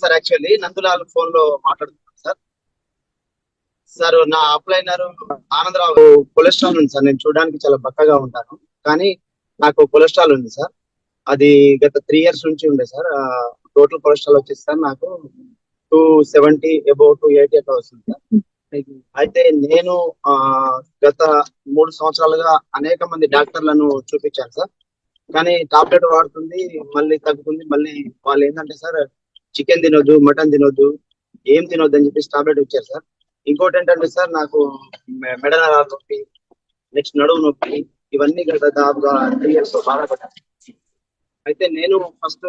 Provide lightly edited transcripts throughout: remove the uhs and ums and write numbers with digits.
Sir actually Nandulal phone లో మాట్లాడుతున్నాను sir. Sir నా అప్లైనర్ ఆనందరావు. కొలెస్ట్రాల్ ఉంది సార్. నేను చూడడానికి చాలా బక్కగా ఉంటాను, కానీ నాకు కొలెస్ట్రాల్ ఉంది సార్. అది గత 3 ఇయర్స్ నుంచి ఉండే సార్. టోటల్ కొలెస్ట్రాల్ వచ్చేసి సార్ నాకు 270 అబౌవ్ 280 అట్లా వస్తుంది సార్. అయితే నేను ఆ గత 3 సంవత్సరాలుగా అనేక మంది డాక్టర్లను చూపించాను సార్. కానీ టాబ్లెట్ వాడుతుంది, మళ్ళీ తగ్గుతుంది. మళ్ళీ వాళ్ళు ఏంటంటే సార్, చికెన్ తినొద్దు, మటన్ తినొద్దు, ఏం తినొద్దు అని చెప్పేసి టాబ్లెట్ ఇచ్చారు సార్. ఇంకోటి ఏంటంటే సార్, నాకు మెడ నరాల నొప్పి, నెక్స్ట్ నడుము నొప్పి, ఇవన్నీ గత దాదాపుగా 3 ఇయర్స్ బాధపడ్డాను. అయితే నేను ఫస్ట్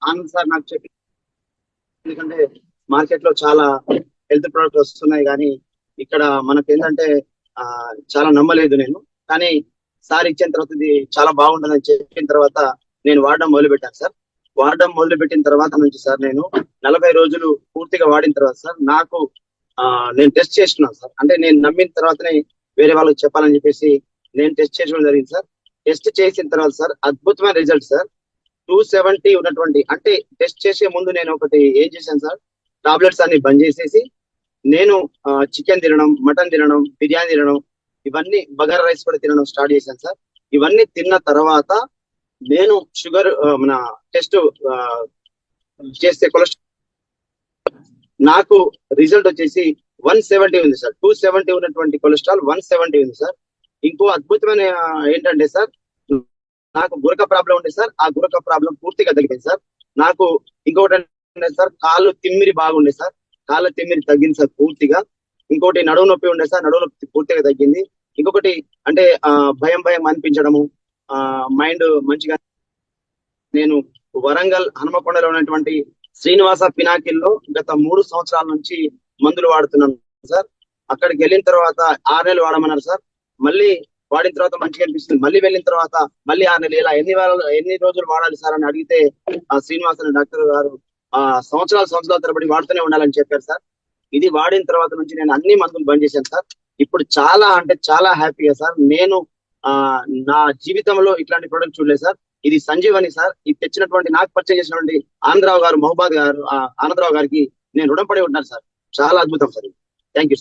ఆనంద్ సార్ నాకు చెప్పి, ఎందుకంటే మార్కెట్ లో చాలా హెల్త్ ప్రొడక్ట్స్ వస్తున్నాయి, కానీ ఇక్కడ మనకి ఏంటంటే ఆ, చాలా నమ్మలేదు నేను. కానీ సార్ ఇచ్చిన తర్వాత ఇది చాలా బాగుంటుందని చెప్పిన తర్వాత నేను వాడడం మొదలు పెట్టాను సార్. వాడడం మొదలు పెట్టిన తర్వాత నుంచి సార్, నేను 40 రోజులు పూర్తిగా వాడిన తర్వాత సార్, నాకు ఆ, నేను టెస్ట్ చేస్తున్నాను సార్. అంటే నేను నమ్మిన తర్వాతనే వేరే వాళ్ళకి చెప్పాలని చెప్పేసి నేను టెస్ట్ చేసుకోవడం జరిగింది సార్. టెస్ట్ చేసిన తర్వాత సార్, అద్భుతమైన రిజల్ట్ సార్. 270 ఉన్నటువంటి, అంటే టెస్ట్ చేసే ముందు నేను ఒకటి ఏం చేశాను సార్, టాబ్లెట్స్ అన్ని బంద్ చేసేసి నేను చికెన్ తినడం, మటన్ తినడం, బిర్యానీ తినడం, ఇవన్నీ బగారా రైస్ కూడా తినడం స్టార్ట్ చేశాను సార్. ఇవన్నీ తిన్న తర్వాత నేను షుగర్ మన టెస్ట్ చేస్తే కొలెస్ట్రాల్ నాకు రిజల్ట్ వచ్చేసి 170 ఉంది సార్. 270 ఉన్నటువంటి కొలెస్ట్రాల్ 170 ఉంది సార్. ఇంకో అద్భుతమైన ఏంటంటే సార్, నాకు గురక ప్రాబ్లం ఉండే సార్. ఆ గురక ప్రాబ్లం పూర్తిగా తగ్గింది సార్. నాకు ఇంకొకటి అంటే సార్, కాళ్ళు తిమ్మిరి బాగుండే సార్. కాళ్ళ తిమ్మిరి తగ్గింది సార్ పూర్తిగా. ఇంకోటి నడువు నొప్పి ఉండే సార్. నడువు నొప్పి పూర్తిగా తగ్గింది. ఇంకొకటి అంటే భయం భయం అనిపించడము, మైండ్ మంచిగా. నేను వరంగల్ హనుమకొండలో ఉన్నటువంటి శ్రీనివాస పినాకిల్లో గత 3 సంవత్సరాల నుంచి మందులు వాడుతున్నాను సార్. అక్కడికి వెళ్ళిన తర్వాత 6 నెలలు వాడమన్నారు సార్. మళ్ళీ వాడిన తర్వాత మంచిగా అనిపిస్తుంది. మళ్ళీ వెళ్ళిన తర్వాత మళ్ళీ 6 నెలలు, ఇలా ఎన్ని రోజులు వాడాలి సార్ అని అడిగితే ఆ శ్రీనివాస అనే డాక్టర్ గారు సంవత్సరాల తరబడి వాడుతూనే ఉండాలని చెప్పారు సార్. ఇది వాడిన తర్వాత నుంచి నేను అన్ని మందులు బంద్ చేశాను సార్. ఇప్పుడు చాలా అంటే చాలా హ్యాపీగా సార్. నేను ఆ నా జీవితంలో ఇట్లాంటి ప్రొడక్ట్ చూడలేదు సార్. ఇది సంజీవని సార్. ఇది తెచ్చినటువంటి, నాకు పరిచయం చేసినటువంటి ఆనందరావు గారు, మహబాద్ గారు, ఆనందరావు గారికి నేను రుణపడి ఉంటాను సార్. చాలా అద్భుతం సార్. Thank you sir.